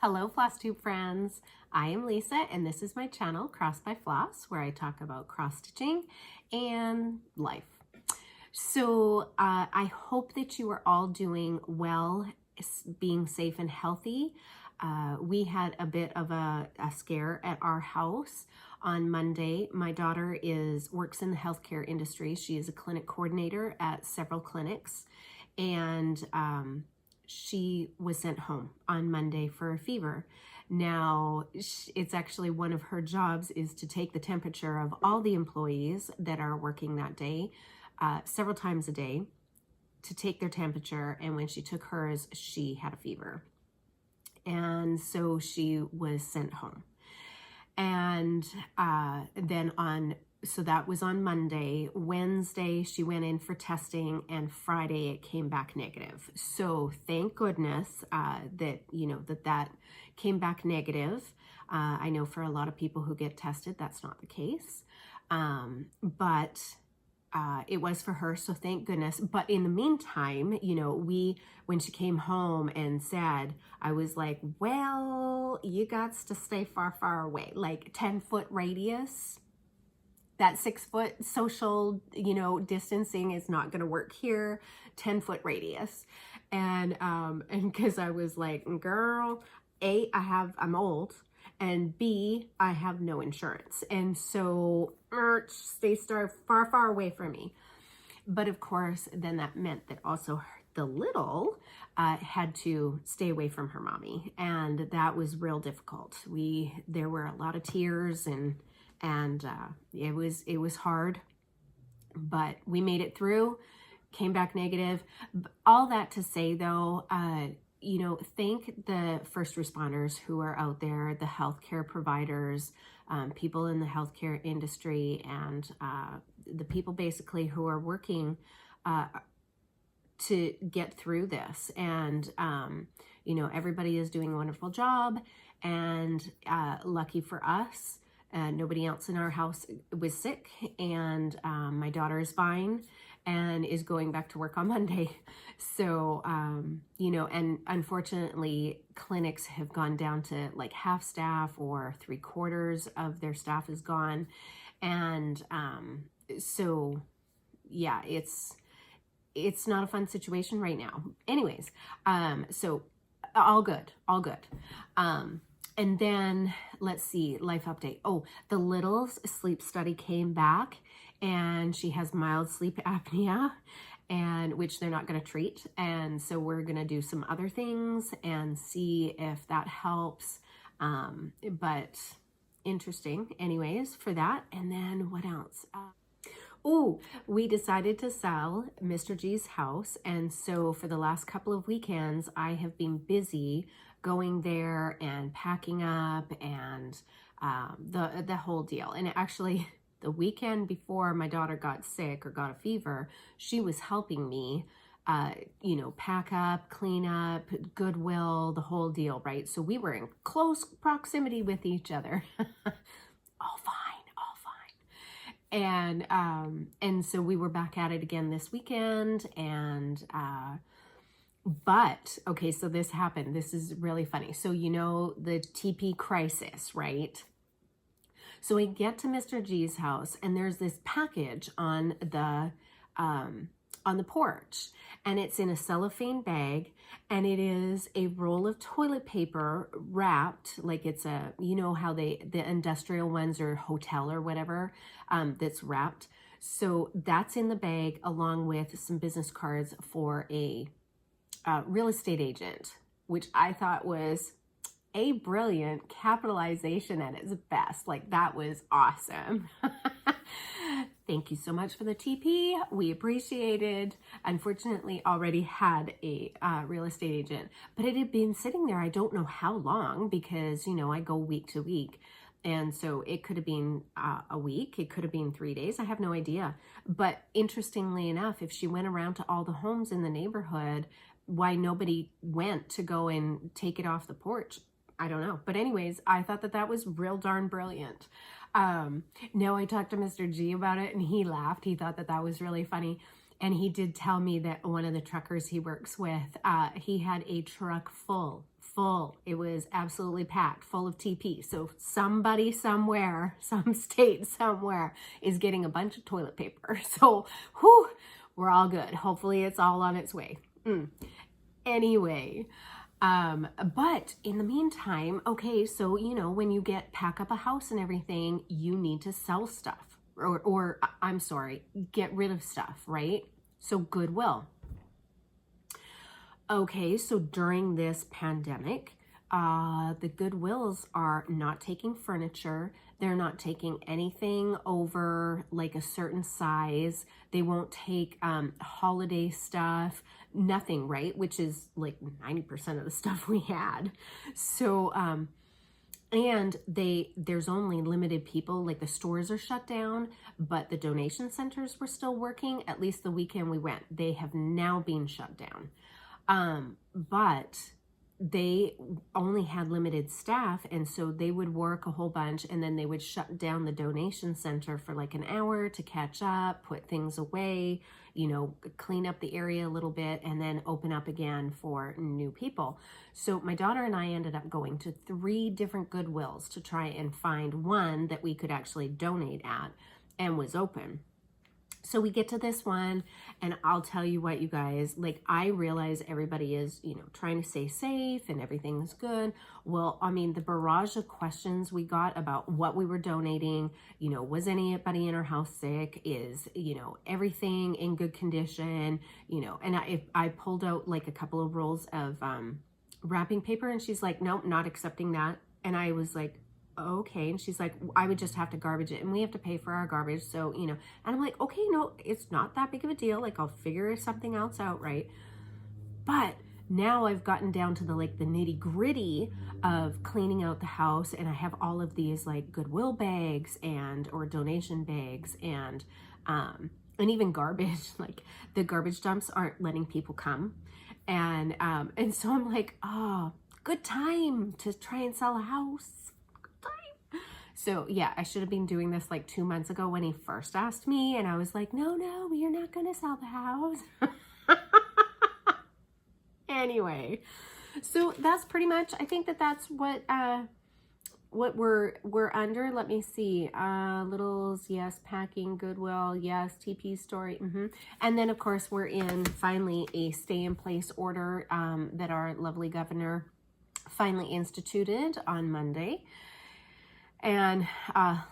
Hello Flosstube friends, I am Lisa and this is my channel Cross by Floss, where I talk about cross stitching and life. So I hope that you are all doing well, being safe and healthy. We had a bit of a scare at our house on Monday. My daughter works in the healthcare industry. She is a clinic coordinator at several clinics, and she was sent home on Monday for a fever. Now, it's actually one of her jobs is to take the temperature of all the employees that are working that day, several times a day, to take their temperature. And when she took hers, she had a fever. And so she was sent home. And so that was on Monday. Wednesday, she went in for testing, and Friday it came back negative. So thank goodness that came back negative. I know for a lot of people who get tested, that's not the case. But it was for her, so thank goodness. But in the meantime, when she came home and said, I was like, well, you got to stay far, far away, like 10-foot radius. That 6-foot social, distancing is not going to work here. 10-foot radius. And because I was like, girl, A, I'm old, and B, I have no insurance. And so stay far, far away from me. But of course, then that meant that also the little had to stay away from her mommy. And that was real difficult. There were a lot of tears and it was hard, but we made it through, came back negative. All that to say though, thank the first responders who are out there, the healthcare providers, people in the healthcare industry, and the people basically who are working to get through this. And, everybody is doing a wonderful job, and lucky for us, nobody else in our house was sick, and my daughter is fine and is going back to work on Monday. So, and unfortunately, clinics have gone down to like half staff, or 3/4 of their staff is gone. And so, yeah, it's not a fun situation right now. Anyways, so all good. And then let's see, life update. Oh, the little's sleep study came back, and she has mild sleep apnea, and which they're not going to treat. And so we're going to do some other things and see if that helps. But interesting anyways for that. And then what else? We decided to sell Mr. G's house. And so for the last couple of weekends, I have been busy going there and packing up and the whole deal. And actually, the weekend before my daughter got sick or got a fever, she was helping me, pack up, clean up, Goodwill, the whole deal, right? So we were in close proximity with each other. All fine. And so we were back at it again this weekend, and but okay, so this happened. This is really funny. So the TP crisis, right? So we get to Mr. G's house, and there's this package on the porch, and it's in a cellophane bag, and it is a roll of toilet paper wrapped like it's how the industrial ones or hotel or whatever, that's wrapped. So that's in the bag, along with some business cards for a real estate agent, which I thought was a brilliant capitalization at its best. Like, that was awesome. Thank you so much for the TP. We appreciated. Unfortunately, already had a real estate agent, but it had been sitting there I don't know how long, because I go week to week. And so it could have been a week, it could have been 3 days, I have no idea. But interestingly enough, if she went around to all the homes in the neighborhood, why nobody went to go and take it off the porch, I don't know. But anyways, I thought that was real darn brilliant. Now I talked to Mr. G about it, and he laughed. He thought that was really funny. And he did tell me that one of the truckers he works with, he had a truck full full. It was absolutely packed, full of TP. So somebody somewhere, some state somewhere is getting a bunch of toilet paper. So whew, we're all good. Hopefully it's all on its way. Anyway, but in the meantime, okay, so, you know, when you pack up a house and everything, you need to sell stuff or I'm sorry, get rid of stuff, right? So Goodwill. Okay, so during this pandemic, the Goodwills are not taking furniture. They're not taking anything over like a certain size. They won't take holiday stuff, nothing, right? Which is like 90% of the stuff we had. So, and there's only limited people, like the stores are shut down, but the donation centers were still working. At least the weekend we went, they have now been shut down. But they only had limited staff, and so they would work a whole bunch and then they would shut down the donation center for like an hour to catch up, put things away, you know, clean up the area a little bit, and then open up again for new people. So my daughter and I ended up going to 3 different Goodwills to try and find one that we could actually donate at and was open. So we get to this one, and I'll tell you what, you guys, like, I realize everybody is, you know, trying to stay safe and everything's good. Well, I mean, the barrage of questions we got about what we were donating, you know, was anybody in our house sick? Is, you know, everything in good condition? You know, and I pulled out like a couple of rolls of wrapping paper, and she's like, nope, not accepting that. And I was like, okay. And she's like, I would just have to garbage it, and we have to pay for our garbage. So, you know, and I'm like, okay, no, it's not that big of a deal. Like, I'll figure something else out, right? But now I've gotten down to the nitty gritty of cleaning out the house, and I have all of these like Goodwill bags or donation bags and even garbage. Like, the garbage dumps aren't letting people come. And so I'm like, oh, good time to try and sell a house. So yeah, I should have been doing this like 2 months ago when he first asked me, and I was like, no, you're not going to sell the house. Anyway, so that's pretty much, I think that's what we're under. Let me see. Littles, yes. Packing, Goodwill, yes. TP story. And then of course we're in finally a stay in place order that our lovely governor finally instituted on Monday. And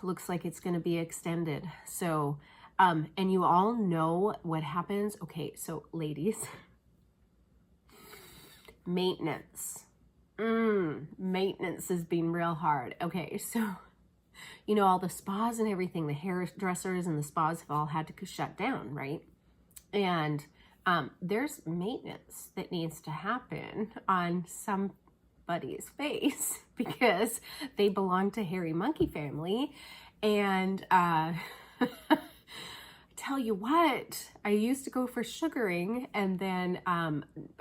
looks like it's going to be extended. So, and you all know what happens. Okay, so ladies, maintenance. Maintenance has been real hard. Okay, so, you know, all the spas and everything, the hairdressers and the spas have all had to shut down, right? And there's maintenance that needs to happen on somebody's face because they belong to hairy monkey family. And tell you what, I used to go for sugaring, and then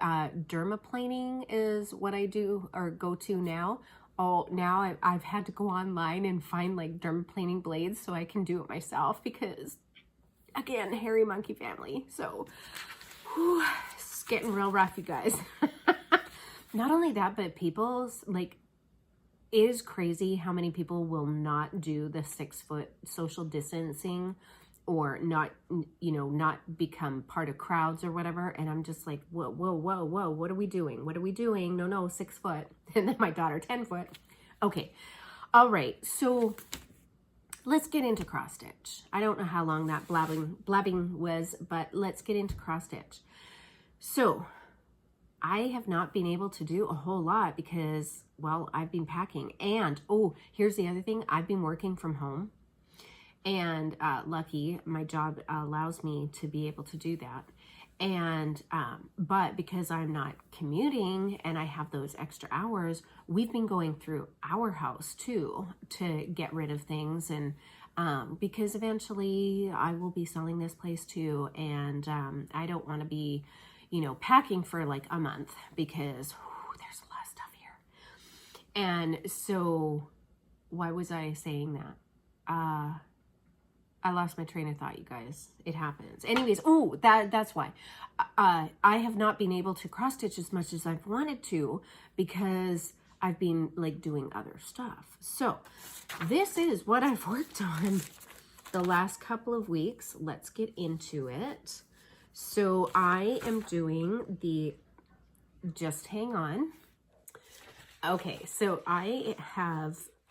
dermaplaning is what I do or go to now. Oh, now I've had to go online and find like dermaplaning blades so I can do it myself because, again, hairy monkey family. So whew, it's getting real rough, you guys. Not only that, but people's like, it is crazy how many people will not do the 6-foot social distancing or not, you know, not become part of crowds or whatever. And I'm just like, whoa, what are we doing? What are we doing? No, 6 foot. And then my daughter, 10 foot. Okay. All right. So let's get into cross stitch. I don't know how long that blabbing was, but let's get into cross stitch. So I have not been able to do a whole lot because, well, I've been packing. And, oh, here's the other thing. I've been working from home. And lucky, my job allows me to be able to do that. And, but because I'm not commuting and I have those extra hours, we've been going through our house too to get rid of things. And because eventually I will be selling this place too. And I don't want to be, you know, packing for like a month because whew, there's a lot of stuff here. And so why was I saying that? I lost my train of thought, you guys. It happens. Anyways, oh, that's why. I have not been able to cross stitch as much as I've wanted to because I've been like doing other stuff. So this is what I've worked on the last couple of weeks. Let's get into it. So I am doing the, just hang on. Okay, so I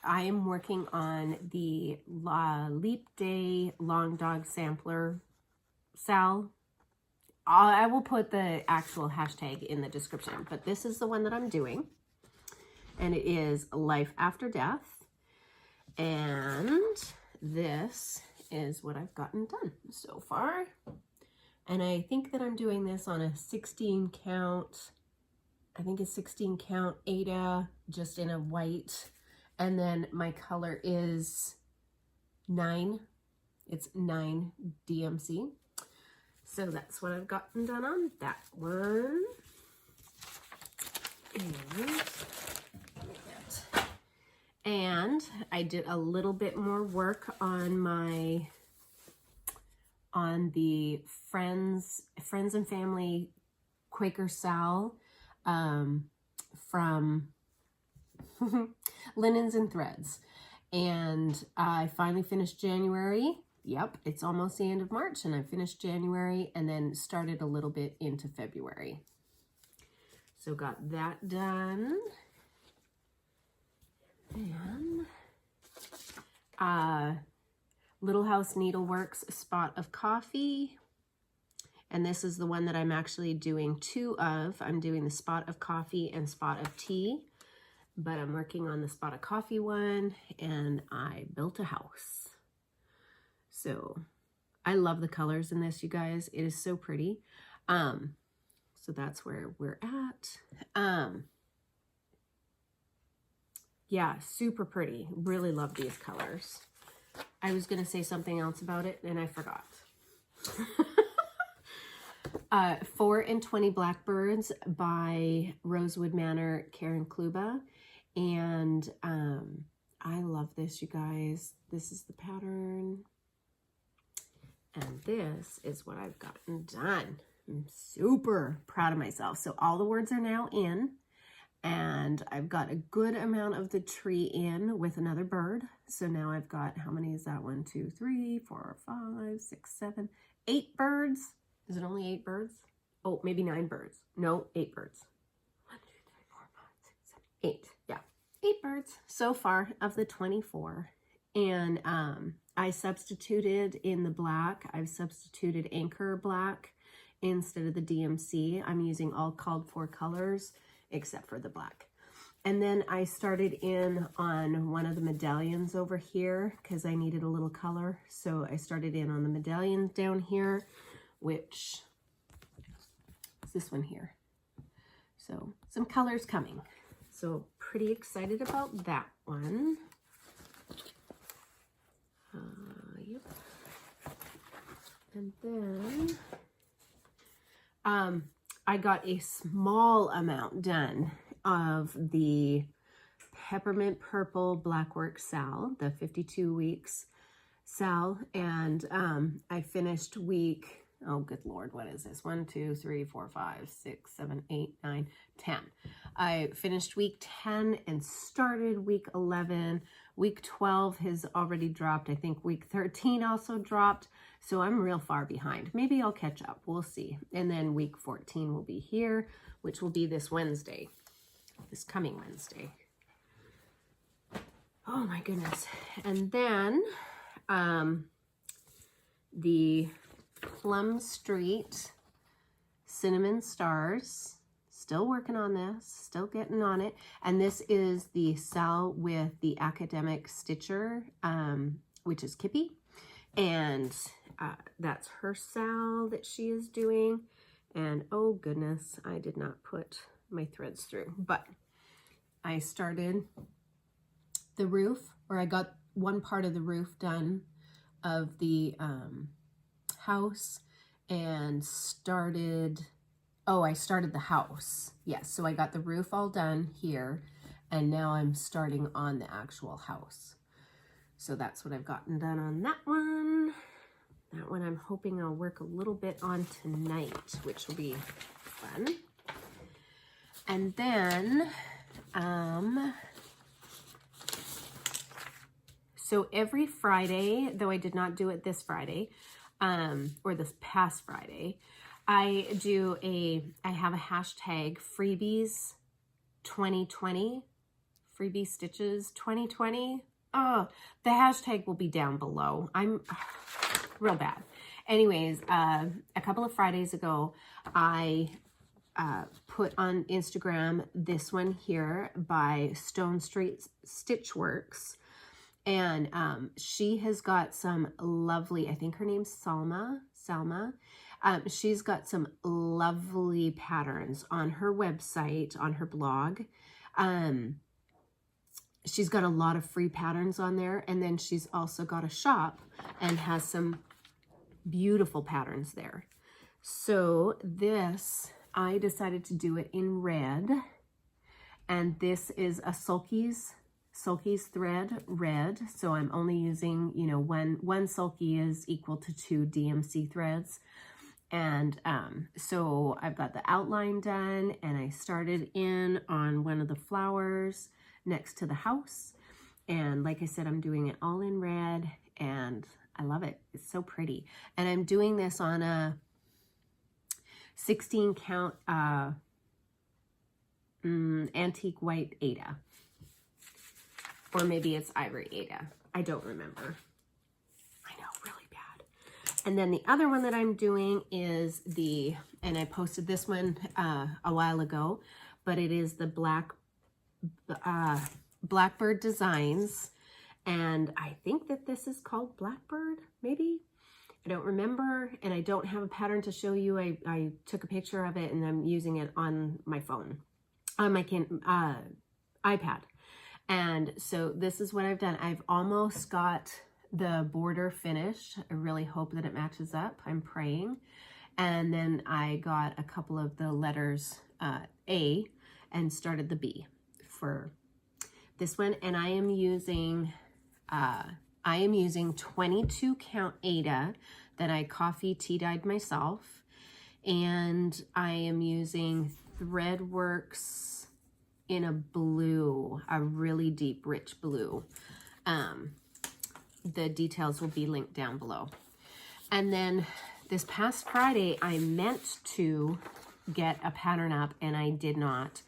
am working on the Leap Day Long Dog Sampler, Sal. I will put the actual hashtag in the description, but this is the one that I'm doing. And it is Life After Death. And this is what I've gotten done so far. And I think that I'm doing this on a 16 count, I think it's 16 count Aida, just in a white. And then my color is 9. It's 9 DMC. So that's what I've gotten done on that one. And I did a little bit more work on the Friends and Family Quaker Sal from Linens and Threads. And I finally finished January. Yep, it's almost the end of March, and I finished January and then started a little bit into February. So got that done. And Little House Needleworks Spot of Coffee. And this is the one that I'm actually doing 2 of. I'm doing the Spot of Coffee and Spot of Tea. But I'm working on the Spot of Coffee one, and I built a house. So I love the colors in this, you guys. It is so pretty. So that's where we're at. Yeah, super pretty. Really love these colors. I was gonna say something else about it and I forgot. 4 and 20 Blackbirds by Rosewood Manor, Karen Kluba. And I love this, you guys. This is the pattern. And this is what I've gotten done. I'm super proud of myself. So all the words are now in. And I've got a good amount of the tree in with another bird. So now I've got, how many is that? 1, 2, 3, 4, 5, 6, 7, 8 birds. Is it only 8 birds? Oh, maybe 9 birds. No, 8 birds. 1, 2, 3, 4, 5, 6, 7, 8. Yeah, 8 birds so far of the 24. And I substituted in the black. I've substituted Anchor Black instead of the DMC. I'm using all called for colors except for the black. And then I started in on one of the medallions over here because I needed a little color. So I started in on the medallion down here, which is this one here. So some colors coming. So pretty excited about that one. Yep. And then I got a small amount done of the Peppermint Purple Blackwork Sal, the 52 weeks Sal, and I finished week, oh good Lord, what is this? 1, 2, 3, 4, 5, 6, 7, 8, 9, 10. I finished week 10 and started week 11. Week 12 has already dropped. I think week 13 also dropped. So I'm real far behind. Maybe I'll catch up. We'll see. And then week 14 will be here, which will be this Wednesday, this coming Wednesday. Oh my goodness. And then the Plum Street Cinnamon Stars. Still working on this, still getting on it. And this is the Sal with the Academic Stitcher, which is Kippy. And that's her Sal that she is doing. And oh goodness, I did not put my threads through. But I started the roof, or I got one part of the roof done of the house and started... Oh, I started the house. Yes, so I got the roof all done here, and now I'm starting on the actual house. So that's what I've gotten done on that one. That one I'm hoping I'll work a little bit on tonight, which will be fun. And then, so every Friday, though I did not do it this Friday, or this past Friday, I have a hashtag freebies 2020, freebie stitches 2020. Oh, the hashtag will be down below. I'm real bad. Anyways, a couple of Fridays ago, I put on Instagram this one here by Stone Street Stitchworks. And she has got some lovely, I think her name's Salma. She's got some lovely patterns on her website, on her blog. She's got a lot of free patterns on there. And then she's also got a shop and has some beautiful patterns there. So this, I decided to do it in red. And this is a Sulkey's Thread red. So I'm only using, you know, one Sulkey is equal to 2 DMC threads. And so I've got the outline done, and I started in on one of the flowers next to the house. And like I said, I'm doing it all in red, and I love it. It's so pretty. And I'm doing this on a 16 count antique white Aida. Or maybe it's Ivory Aida. I don't remember. I know, really bad. And then the other one that I'm doing is and I posted this one a while ago, but it is the Blackbird Designs. And I think that this is called Blackbird, maybe? I don't remember, and I don't have a pattern to show you. I took a picture of it, and I'm using it on my phone, on my iPad. And so this is what I've done. I've almost got the border finished. I really hope that it matches up. I'm praying. And then I got a couple of the letters A and started the B for this one. And I am using 22 count Aida that I coffee tea dyed myself. And I am using Threadworx in a blue, a really deep, rich blue. The details will be linked down below. And then this past Friday, I meant to get a pattern up, and I did not.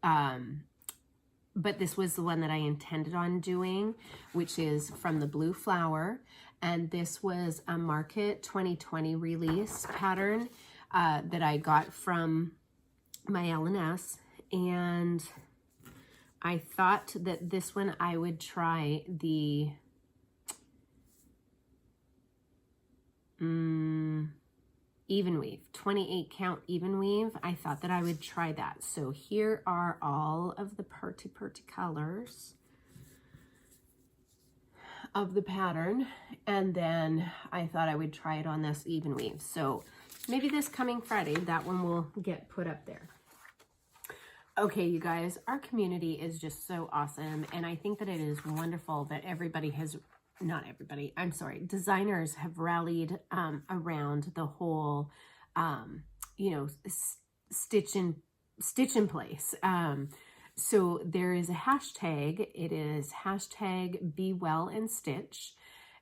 But this was the one that I intended on doing, which is from the Blue Flower. And this was a Market 2020 release pattern that I got from my L&S. And I thought that this one I would try the even weave, 28 count even weave. I thought that I would try that. So here are all of the pretty colors of the pattern. And then I thought I would try it on this even weave. So maybe this coming Friday, that one will get put up there. Okay, you guys, our community is just so awesome. And I think that it is wonderful that designers have rallied around the whole, stitch in place. So there is a hashtag. It is hashtag Be Well and Stitch.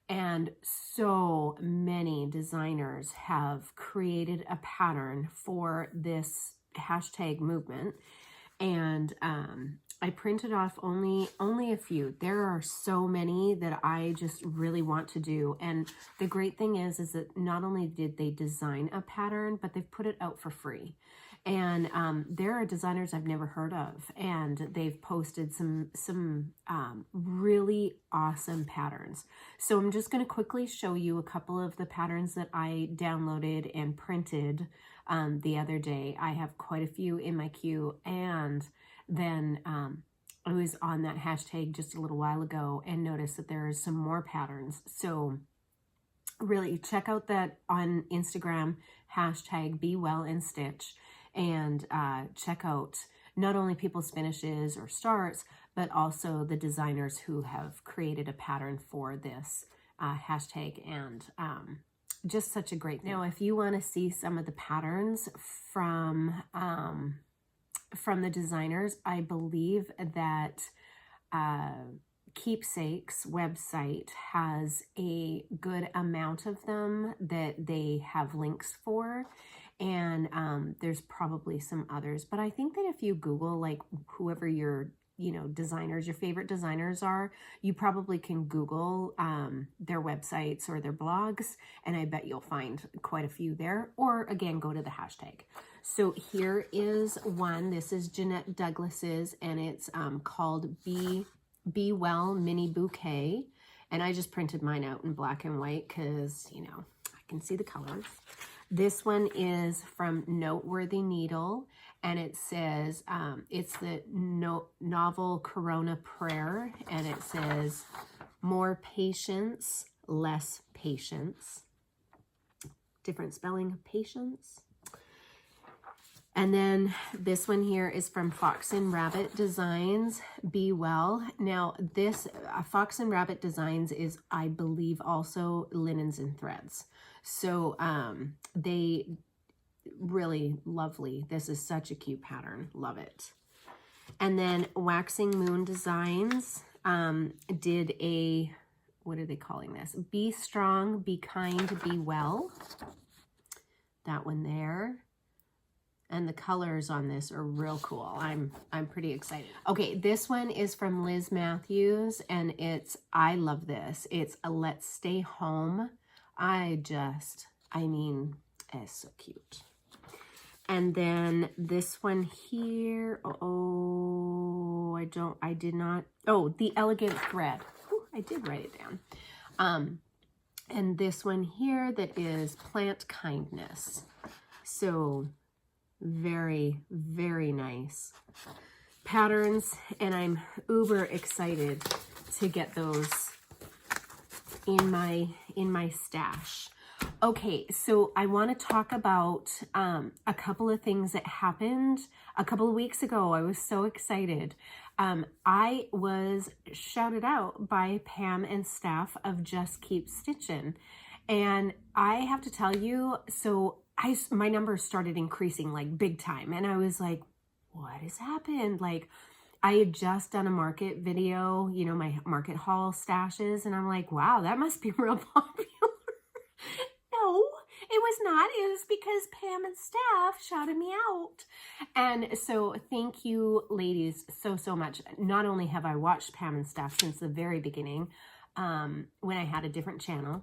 And so many designers have created a pattern for this hashtag movement. And I printed off only a few. There are so many that I just really want to do. And the great thing is that not only did they design a pattern, but they've put it out for free. And there are designers I've never heard of, and they've posted some really awesome patterns. So I'm just going to quickly show you a couple of the patterns that I downloaded and printed the other day. I have quite a few in my queue, and then I was on that hashtag just a little while ago and noticed that there are some more patterns. So really check out that on Instagram, hashtag Be Well and Stitch, and check out not only people's finishes or starts, but also the designers who have created a pattern for this hashtag and just such a great thing. Now, if you want to see some of the patterns from the designers, I believe that Keepsake's website has a good amount of them that they have links for, and there's probably some others, but I think that if you Google like whoever your designers, your favorite designers are, you probably can Google their websites or their blogs, and I bet you'll find quite a few there, or again, go to the hashtag. So here is one. This is Jeanette Douglas's, and it's called Be Well Mini Bouquet, and I just printed mine out in black and white because, I can see the colors. This one is from Noteworthy Needle, and it says, it's the novel Corona Prayer, and it says, more patience, less patience. Different spelling of patience. And then this one here is from Fox and Rabbit Designs, Be Well. Now this Fox and Rabbit Designs is, I believe, also linens and threads. So they really lovely. This is such a cute pattern. Love it. And then Waxing Moon Designs did a, what are they calling this? Be Strong, Be Kind, Be Well. That one there. And the colors on this are real cool. I'm pretty excited. Okay, this one is from Liz Matthews, and I love this. It's a Let's Stay Home. I mean, it's so cute. And then this one here, the Elegant Thread. Ooh, I did write it down. And this one here that is Plant Kindness. So very, very nice patterns, and I'm uber excited to get those in my stash. Okay, so I want to talk about a couple of things that happened a couple of weeks ago. I was so excited. I was shouted out by Pam and Steph of JustKeepStitchin, and I have to tell you, so my numbers started increasing like big time, and I was like, what has happened? Like, I had just done a market video, my market haul stashes, and I'm like, wow, that must be real popular. No, it was not. It was because Pam and Steph shouted me out. And so thank you, ladies, so much. Not only have I watched Pam and Steph since the very beginning, when I had a different channel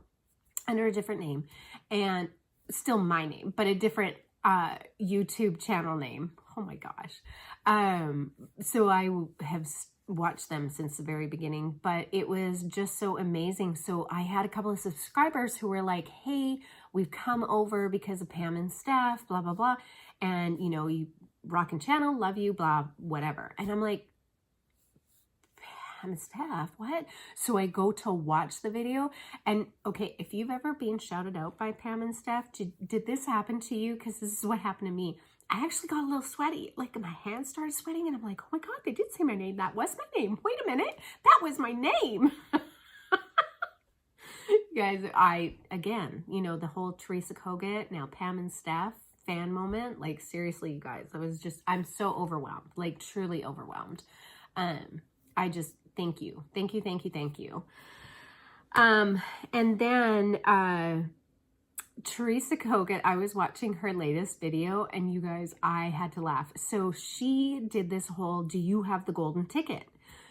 under a different name, and still my name, but a different YouTube channel name. Oh my gosh. So I have watched them since the very beginning, but it was just so amazing. So I had a couple of subscribers who were like, hey, we've come over because of Pam and Steph, blah, blah, blah. And, you rockin' channel, love you, blah, whatever. And I'm like, Pam and Steph, what? So I go to watch the video, and okay, if you've ever been shouted out by Pam and Steph, did this happen to you? Because this is what happened to me. I actually got a little sweaty, like my hands started sweating, and I'm like, oh my God, they did say my name. That was my name. Wait a minute, that was my name. Guys, again, the whole Teresa Kogut, now Pam and Steph fan moment, like seriously, you guys, I'm so overwhelmed, like truly overwhelmed. I just, thank you. And then, Teresa Kogut, I was watching her latest video, and you guys, I had to laugh. So she did this whole, do you have the golden ticket?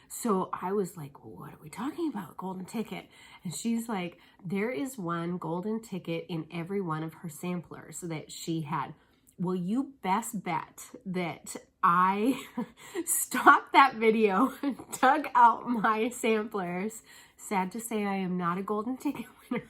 So I was like, what are we talking about? Golden ticket. And she's like, there is one golden ticket in every one of her samplers that she had. Well, you best bet that I stopped that video, dug out my samplers. Sad to say, I am not a golden ticket winner,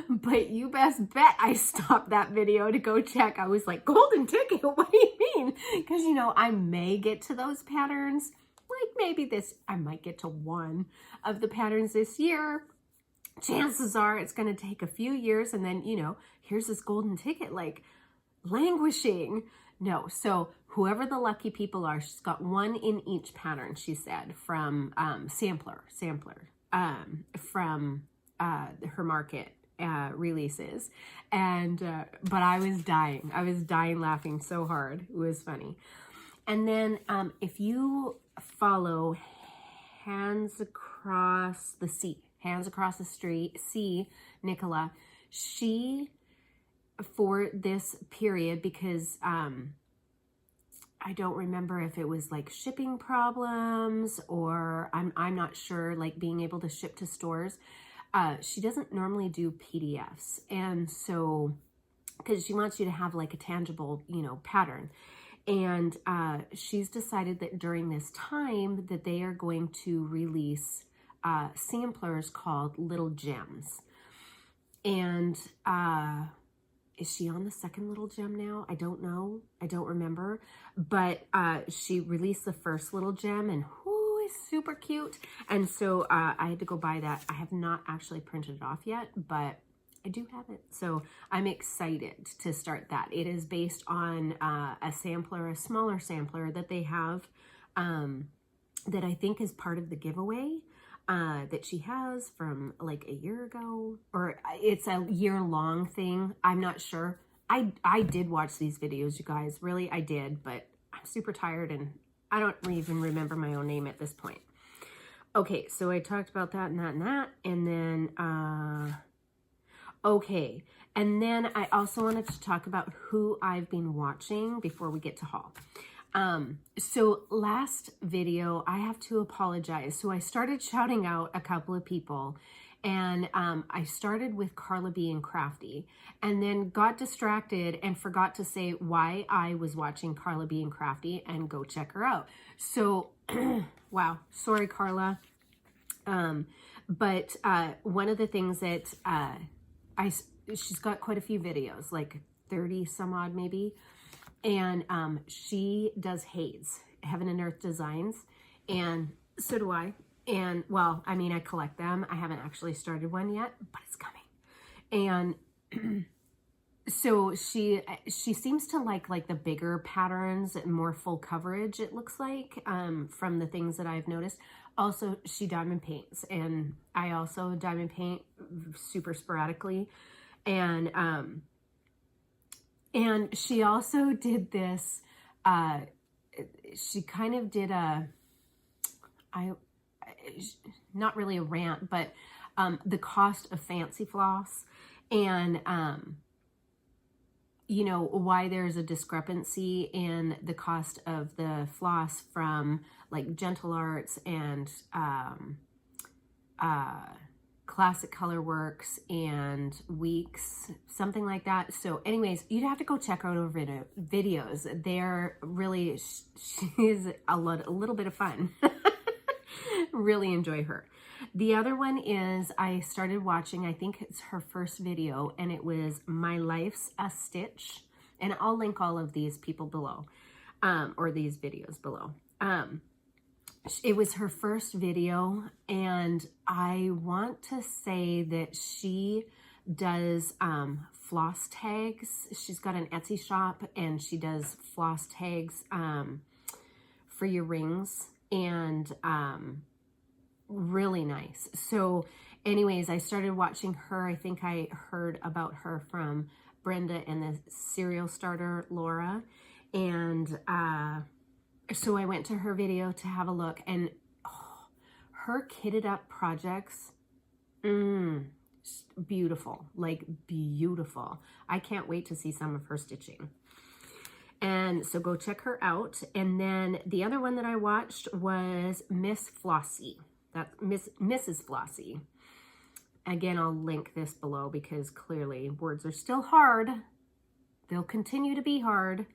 but you best bet I stopped that video to go check. I was like, golden ticket? What do you mean? Because, I may get to those patterns. Like maybe I might get to one of the patterns this year. Chances are it's going to take a few years, and then, here's this golden ticket, like, languishing. No, so whoever the lucky people are, she's got one in each pattern, she said, from sampler from her market releases. And, but I was dying laughing so hard. It was funny. And then, if you follow Hands Across the Sea, Nicola, she, for this period, because, I don't remember if it was like shipping problems or I'm not sure, like being able to ship to stores. She doesn't normally do PDFs. And so, because she wants you to have like a tangible, you know, pattern. And she's decided that during this time that they are going to release samplers called Little Gems. And is she on the second Little Gem now? I don't know. I don't remember. But she released the first Little Gem, and whoo, it's super cute. And so I had to go buy that. I have not actually printed it off yet, but I do have it. So I'm excited to start that. It is based on a sampler, a smaller sampler that they have that I think is part of the giveaway that she has from like a year ago, or it's a year-long thing. I'm not sure. I did watch these videos, you guys. Really, I did, but I'm super tired and I don't even remember my own name at this point. Okay, so I talked about that and that and that, and then okay, and then I also wanted to talk about who I've been watching before we get to haul. So last video, I have to apologize. So I started shouting out a couple of people, and I started with Carla B and Crafty, and then got distracted and forgot to say why I was watching Carla B and Crafty, and go check her out. So, wow, sorry, Carla. But one of the things that she's got quite a few videos, like 30 some odd maybe. And she does haze, Heaven and Earth Designs, and so do I. And well, I mean, I collect them. I haven't actually started one yet, but it's coming. And so she seems to like the bigger patterns and more full coverage, it looks like, from the things that I've noticed. Also, she diamond paints, and I also diamond paint super sporadically. And she also did this, she kind of did not really a rant, but the cost of fancy floss, and, you know, why there's a discrepancy in the cost of the floss from like Gentle Arts and Classic Color Works and Weeks, something like that. So anyways, you'd have to go check out her videos. They're really, she is a little bit of fun. Really enjoy her. The other one is, I started watching, I think it's her first video, and it was My Life's a Stitch. And I'll link all of these people below, or these videos below. It was her first video, and I want to say that she does floss tags. She's got an Etsy shop, and she does floss tags for your rings, and really nice. So anyways, I started watching her. I think I heard about her from Brenda and the cereal starter Laura, and so I went to her video to have a look, and her kitted up projects, beautiful, like beautiful. I can't wait to see some of her stitching. And so go check her out. And then the other one that I watched was Miss Flossie. That's Mrs. Flossie. Again, I'll link this below because clearly words are still hard. They'll continue to be hard.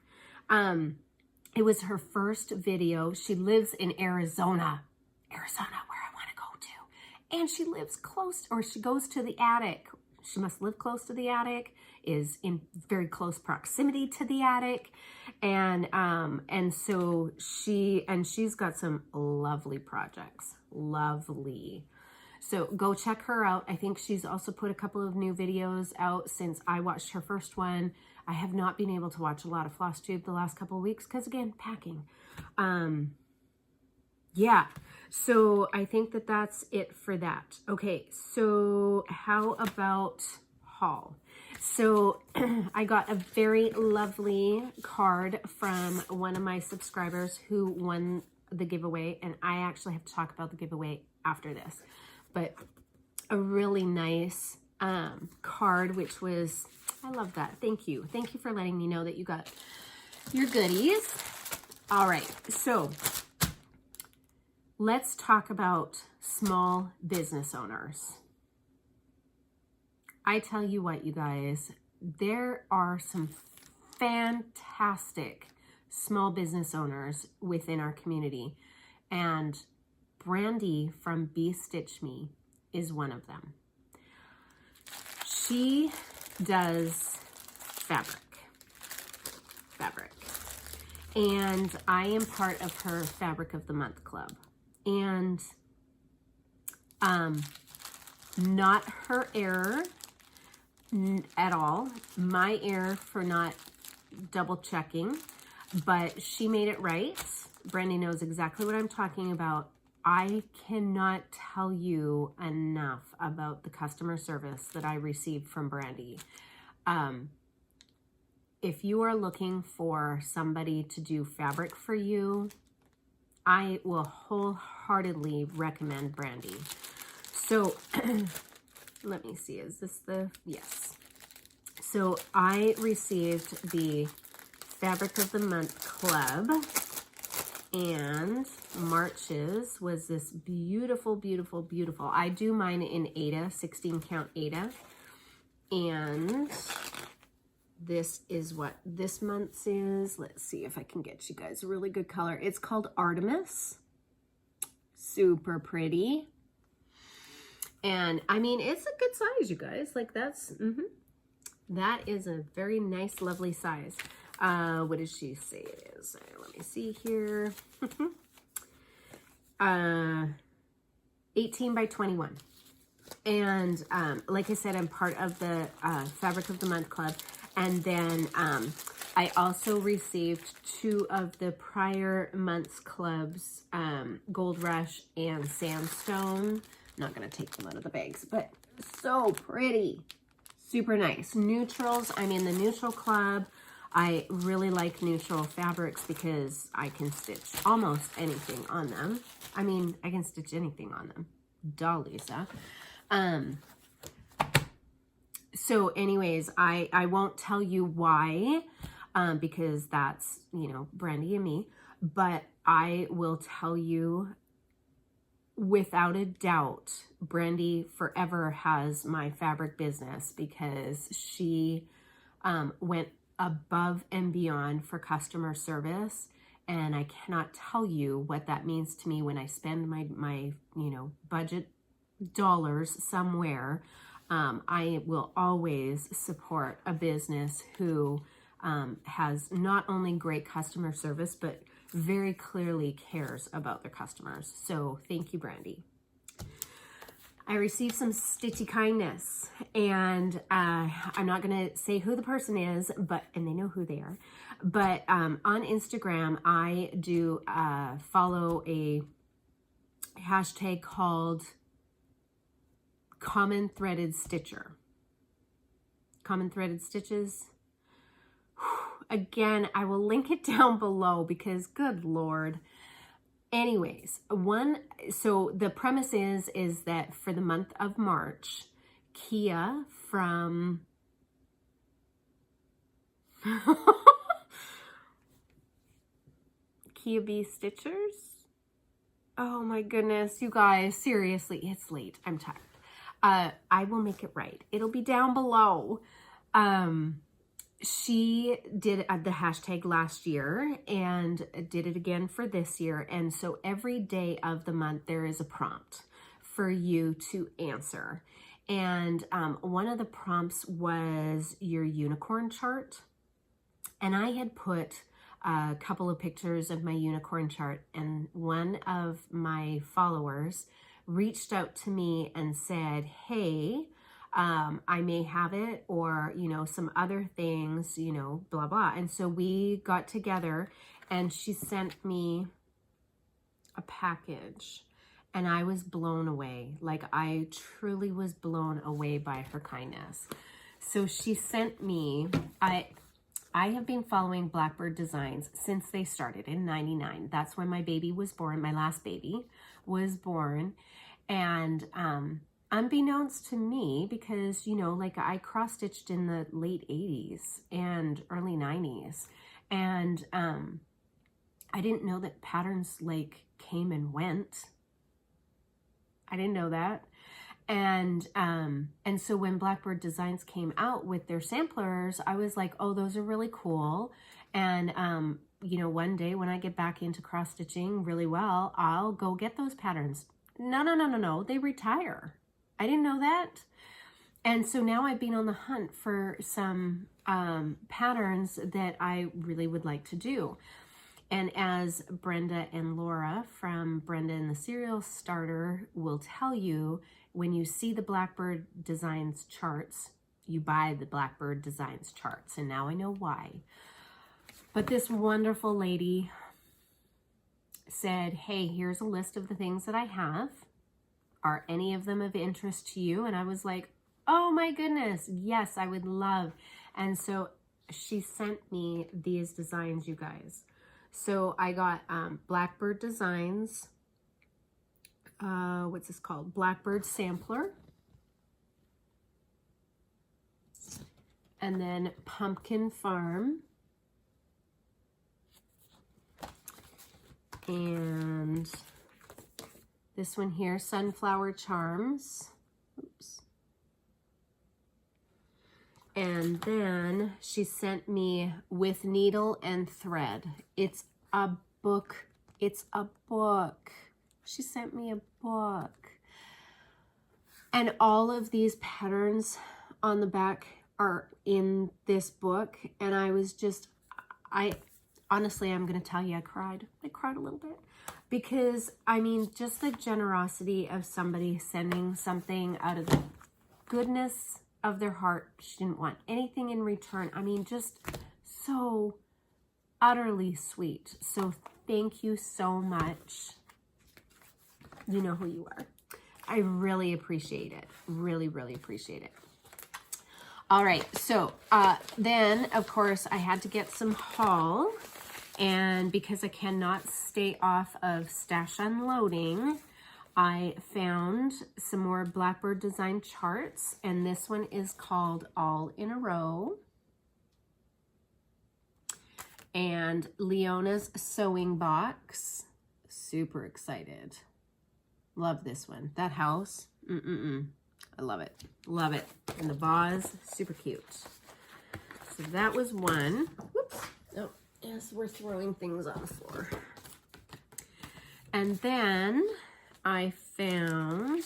It was her first video. She lives in Arizona, where I want to go to. And she lives close, or she goes to the attic. She must live close to the attic, is in very close proximity to the attic. And so she's got some lovely projects, lovely. So go check her out. I think she's also put a couple of new videos out since I watched her first one. I have not been able to watch a lot of Flosstube the last couple of weeks because, again, packing. Yeah, so I think that that's it for that. Okay, so how about haul. So I got a very lovely card from one of my subscribers who won the giveaway, and I actually have to talk about the giveaway after this, but a really nice card, which was, I love that. Thank you. Thank you for letting me know that you got your goodies. All right, so let's talk about small business owners. I tell you what, you guys, there are some fantastic small business owners within our community, and Brandy from Be Stitch Me is one of them. She does fabric, and I am part of her Fabric of the Month Club, and not her error at all, my error for not double checking, but she made it right. Brandy knows exactly what I'm talking about. I cannot tell you enough about the customer service that I received from Brandy. If you are looking for somebody to do fabric for you, I will wholeheartedly recommend Brandy. So let me see, is this the, yes. So I received the Fabric of the Month Club, and March's was this beautiful, beautiful, beautiful. I do mine in Aida, 16 count Aida. And this is what this month's is. Let's see if I can get you guys a really good color. It's called Artemis. Super pretty. And I mean, it's a good size, you guys. Like that's, that is a very nice, lovely size. What does she say it is? Let me see here. 18 by 21. And like I said, I'm part of the Fabric of the Month Club. And then I also received 2 of the prior month's clubs, Gold Rush and Sandstone. I'm not going to take them out of the bags, but so pretty. Super nice. Neutrals. I'm in the neutral club. I really like neutral fabrics because I can stitch almost anything on them. I mean, I can stitch anything on them. Duh, Lisa. So anyways, I won't tell you why, because that's, you know, Brandy and me, but I will tell you without a doubt, Brandy forever has my fabric business because she went above and beyond for customer service. And I cannot tell you what that means to me when I spend my you know, budget dollars somewhere. I will always support a business who has not only great customer service, but very clearly cares about their customers. So thank you, Brandy. I received some stitchy kindness, and I'm not going to say who the person is, but, and they know who they are, but on Instagram, I do follow a hashtag called Common Threaded Stitcher. Common Threaded Stitches. Again, I will link it down below because good Lord. Anyways, so the premise is that for the month of March, Kia from Kia Bee Stitchers. Oh my goodness, you guys, seriously, it's late. I'm tired. I will make it right. It'll be down below. She did the hashtag last year and did it again for this year. And so every day of the month, there is a prompt for you to answer. And one of the prompts was your unicorn chart. And I had put a couple of pictures of my unicorn chart, and one of my followers reached out to me and said, hey, I may have it, or, you know, some other things, you know, blah, blah. And so we got together and she sent me a package and I was blown away. Like, I truly was blown away by her kindness. So she sent me, I have been following Blackbird Designs since they started in '99. That's when my baby was born. My last baby was born. And unbeknownst to me, because, you know, like I cross-stitched in the late 80s and early 90s. And I didn't know that patterns like came and went. I didn't know that. And so when Blackbird Designs came out with their samplers, I was like, oh, those are really cool. And, you know, one day when I get back into cross stitching really well, I'll go get those patterns. No, they retire. I didn't know that. And so now I've been on the hunt for some patterns that I really would like to do. And as Brenda and Laura from Brenda and the Serial Starter will tell you, when you see the Blackbird Designs charts, you buy the Blackbird Designs charts. And now I know why. But this wonderful lady said, hey, here's a list of the things that I have. Are any of them of interest to you? And I was like, oh my goodness, yes, I would love. And so she sent me these designs, you guys. So I got Blackbird Designs, what's this called? Blackbird Sampler. And then Pumpkin Farm. And this one here, Sunflower Charms. Oops. And then she sent me With Needle and Thread. It's a book. It's a book. She sent me a book. And all of these patterns on the back are in this book. And I was just, honestly, I'm going to tell you, I cried. I cried a little bit. Because, I mean, just the generosity of somebody sending something out of the goodness of their heart. She didn't want anything in return. I mean, just so utterly sweet. So thank you so much. You know who you are. I really appreciate it. Really, really appreciate it. All right. So then, of course, I had to get some haul. And because I cannot stay off of stash unloading, I found some more Blackbird Design charts, and this one is called All in a Row. And Leona's Sewing Box. Super excited. Love this one. That house. I love it. Love it. And the vase, super cute. So that was one. Whoops. Oh, yes, we're throwing things on the floor. And then I found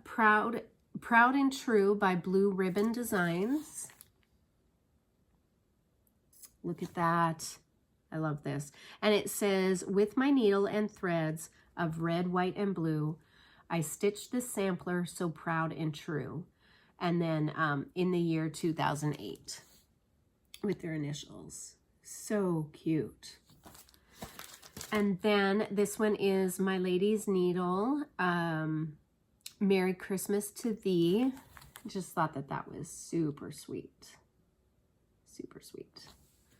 Proud and True by Blue Ribbon Designs. Look at that. I love this. And it says, with my needle and threads of red, white, and blue, I stitched the sampler so proud and true. And then in the year 2008 with their initials. So cute. And then this one is My Lady's Needle, Merry Christmas to Thee. Just thought that that was super sweet. Super sweet.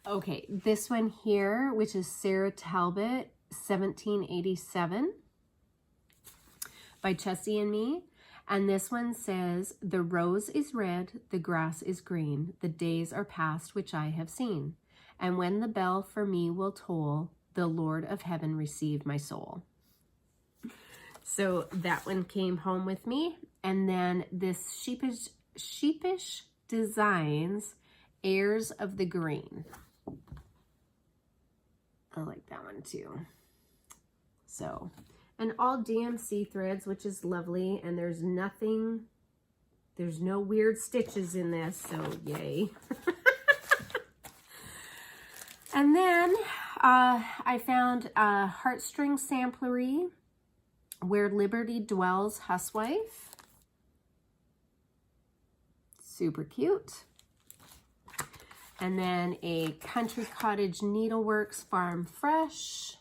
Okay, this one here, which is Sarah Talbot, 1787 by Chessie and Me. And this one says, the rose is red, the grass is green, the days are past which I have seen. And when the bell for me will toll, the Lord of heaven receive my soul. So that one came home with me. And then this Sheepish Designs, Heirs of the Green. I like that one too. So, and all DMC threads, which is lovely. And there's nothing, there's no weird stitches in this, so yay. And then I found a Heartstring Sampler Where Liberty Dwells Housewife. Super cute. And then a Country Cottage Needleworks Farm Fresh.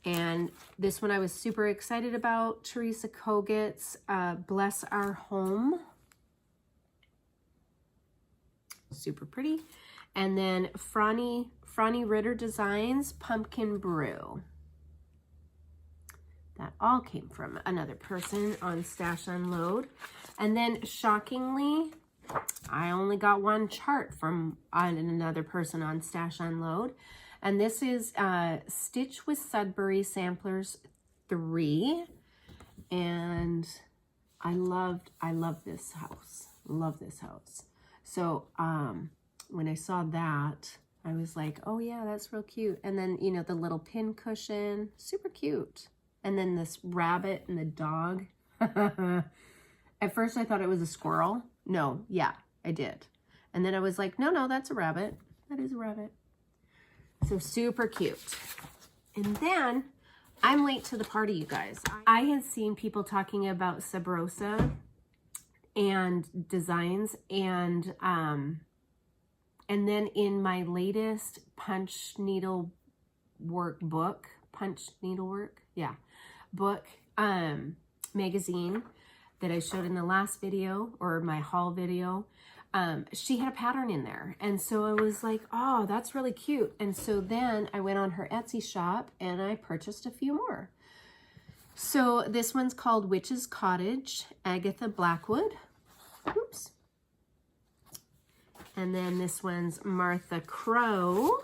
And this one I was super excited about, Teresa Kogut's Bless Our Home. Super pretty. And then Franny Ritter Designs Pumpkin Brew. That all came from another person on Stash Unload. And then shockingly, I only got one chart from another person on Stash Unload. And this is Stitch with Sudbury Samplers 3. And I love this house. Love this house. So when I saw that, I was like, oh yeah, that's real cute. And then, you know, the little pin cushion, super cute. And then this rabbit and the dog. At first I thought it was a squirrel. No, yeah, I did. And then I was like, no, that's a rabbit. That is a rabbit. So super cute. And then I'm late to the party, you guys. I had seen people talking about Sabrosa and designs, and then in my latest punch needlework book, book magazine that I showed in the last video, or my haul video, she had a pattern in there. And so I was like, oh, that's really cute. And so then I went on her Etsy shop and I purchased a few more. So this one's called Witch's Cottage, Agatha Blackwood. Oops. And then this one's Martha Crow.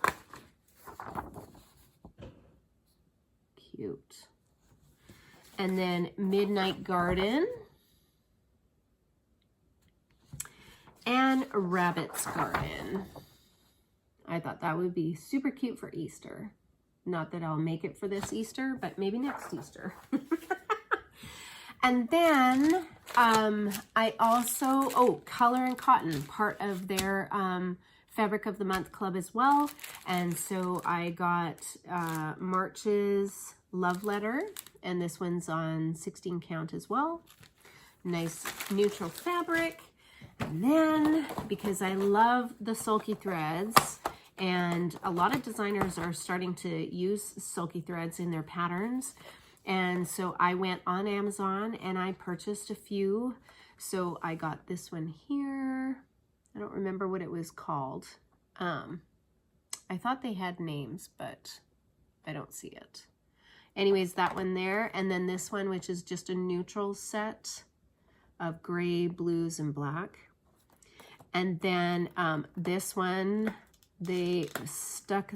Cute. And then Midnight Garden. And Rabbit's Garden. I thought that would be super cute for Easter. Not that I'll make it for this Easter, but maybe next Easter. And then I also, Color and Cotton, part of their Fabric of the Month Club as well. And so I got March's Love Letter, and this one's on 16 count as well. Nice neutral fabric. And then, because I love the Sulkey threads, and a lot of designers are starting to use Sulkey threads in their patterns, and so I went on Amazon and I purchased a few. So I got this one here. I don't remember what it was called. I thought they had names, but I don't see it. Anyways, that one there, and then this one, which is just a neutral set of gray, blues, and black. And then this one, they stuck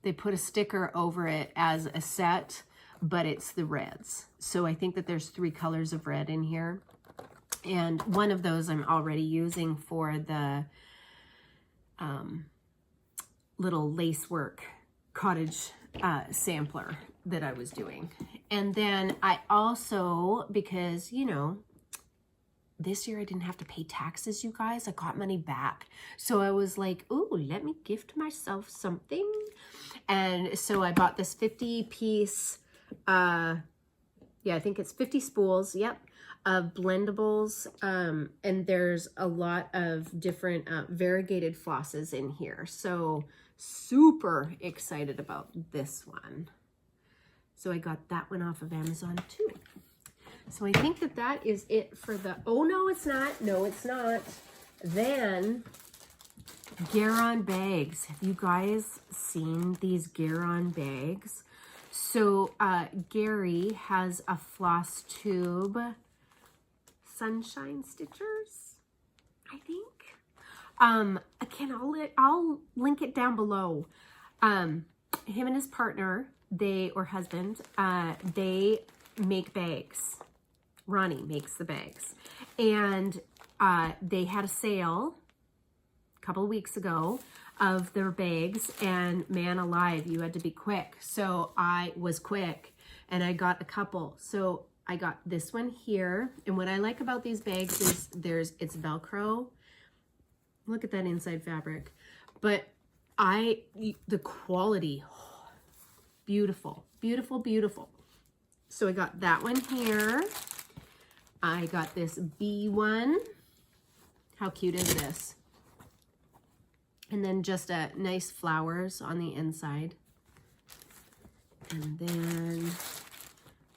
they put a sticker over it as a set, but it's the reds. So I think that there's 3 colors of red in here. And one of those I'm already using for the little lacework cottage sampler that I was doing. And then I also, because, you know, this year I didn't have to pay taxes, you guys. I got money back. So I was like, ooh, let me gift myself something. And so I bought this 50-piece, I think it's 50 spools, yep, of blendables. And there's a lot of different variegated flosses in here. So super excited about this one. So I got that one off of Amazon too. So I think that that is it for the, oh no, it's not. No, it's not. Then GaRon bags. Have you guys seen these GaRon bags? So Gary has a Flosstube Sunshine Stitchers, I think. Again, I'll link it down below. Him and his partner, or husband, they make bags. Ronnie makes the bags. And they had a sale a couple of weeks ago of their bags, and man alive, you had to be quick. So I was quick and I got a couple. So I got this one here. And what I like about these bags is it's Velcro. Look at that inside fabric. But the quality, beautiful, beautiful, beautiful. So I got that one here. I got this bee one. How cute is this? And then just a nice flowers on the inside. And then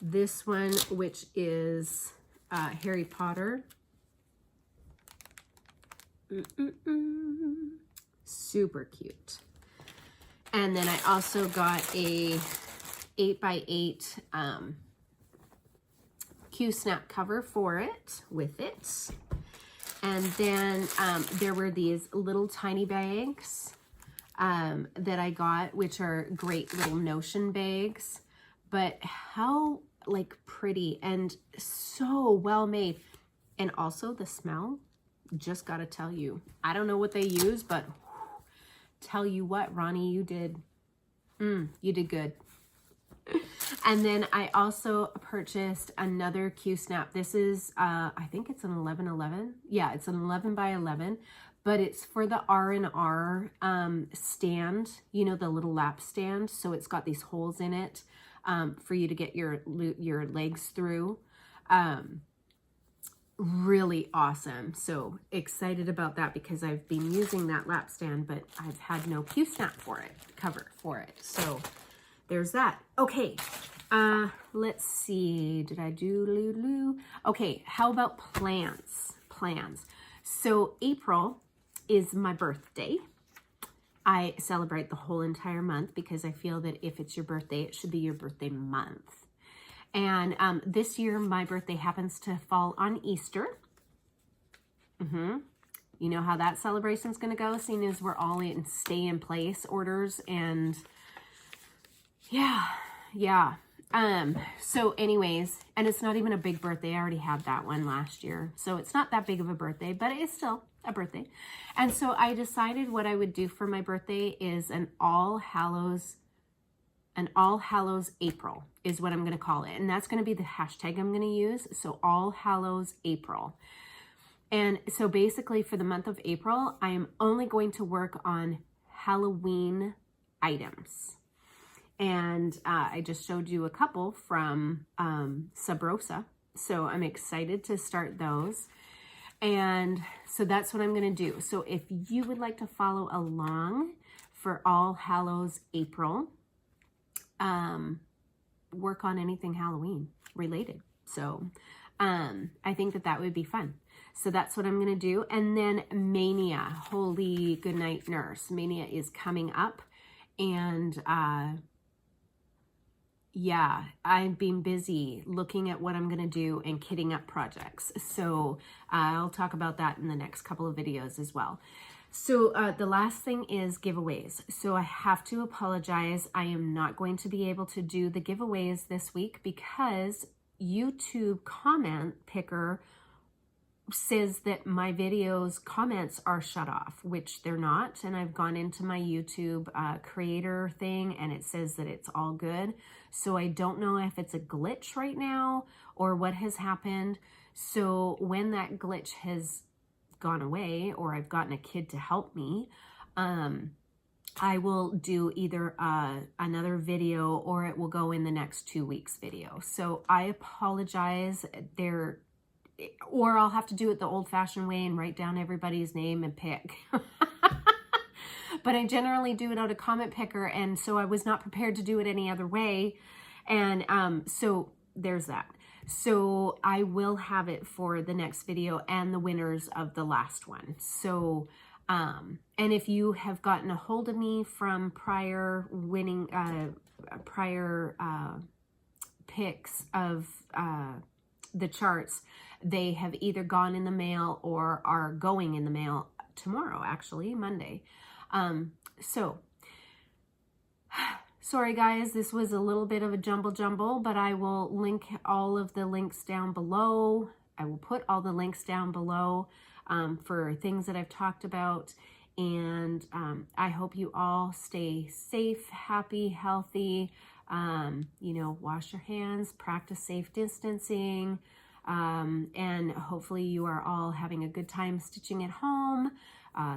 this one, which is Harry Potter. Super cute. And then I also got a 8x8 Q-snap cover for it, with it. And then there were these little tiny bags that I got, which are great little Notion bags. But how like pretty and so well made. And also the smell, just gotta tell you, I don't know what they use, but tell you what, Ronnie, you did good. And then I also purchased another Q-snap. This is, I think it's an 1111. Yeah, it's an 11 by 11, but it's for the R&R stand, you know, the little lap stand. So it's got these holes in it for you to get your legs through. Really awesome. So excited about that because I've been using that lap stand, but I've had no Q-snap for it, cover for it. So there's that. Okay, let's see. Did I do? Okay, how about plans? So April is my birthday. I celebrate the whole entire month because I feel that if it's your birthday, it should be your birthday month. And this year, my birthday happens to fall on Easter. You know how that celebration's going to go, seeing as we're all in stay-in-place orders. And yeah. So anyways, and it's not even a big birthday. I already had that one last year. So it's not that big of a birthday, but it's still a birthday. And so I decided what I would do for my birthday is an All Hallows April is what I'm going to call it. And that's going to be the hashtag I'm going to use. So All Hallows April. And so basically for the month of April, I am only going to work on Halloween items. And I just showed you a couple from Sabrosa. So I'm excited to start those. And so that's what I'm going to do. So if you would like to follow along for All Hallows April, work on anything Halloween related. So I think that would be fun. So that's what I'm going to do. And then Mania, Holy Goodnight Nurse. Mania is coming up. And yeah, I've been busy looking at what I'm going to do and kitting up projects. So I'll talk about that in the next couple of videos as well. So the last thing is giveaways. So I have to apologize. I am not going to be able to do the giveaways this week because YouTube comment picker says that my videos comments are shut off, which they're not. And I've gone into my YouTube creator thing and it says that it's all good. So I don't know if it's a glitch right now or what has happened. So when that glitch has gone away or I've gotten a kid to help me, I will do either another video or it will go in the next 2 weeks video. So I apologize there, or I'll have to do it the old-fashioned way and write down everybody's name and pick. But I generally do it out of comment picker, and so I was not prepared to do it any other way. And so there's that. So I will have it for the next video and the winners of the last one. So, and if you have gotten a hold of me from prior winning, prior picks of the charts, they have either gone in the mail or are going in the mail tomorrow, actually, Monday. So, sorry guys, this was a little bit of a jumble, but I will link all of the links down below. I will put all the links down below for things that I've talked about. And I hope you all stay safe, happy, healthy. You know, wash your hands, practice safe distancing. And hopefully you are all having a good time stitching at home,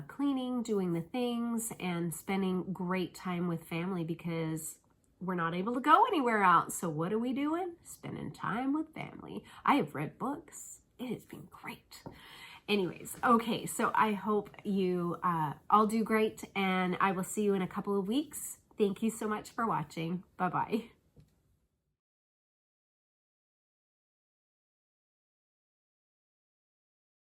cleaning, doing the things, and spending great time with family because we're not able to go anywhere else. So what are we doing? Spending time with family. I have read books. It has been great. Anyways, okay, so I hope you all do great, and I will see you in a couple of weeks. Thank you so much for watching. Bye-bye.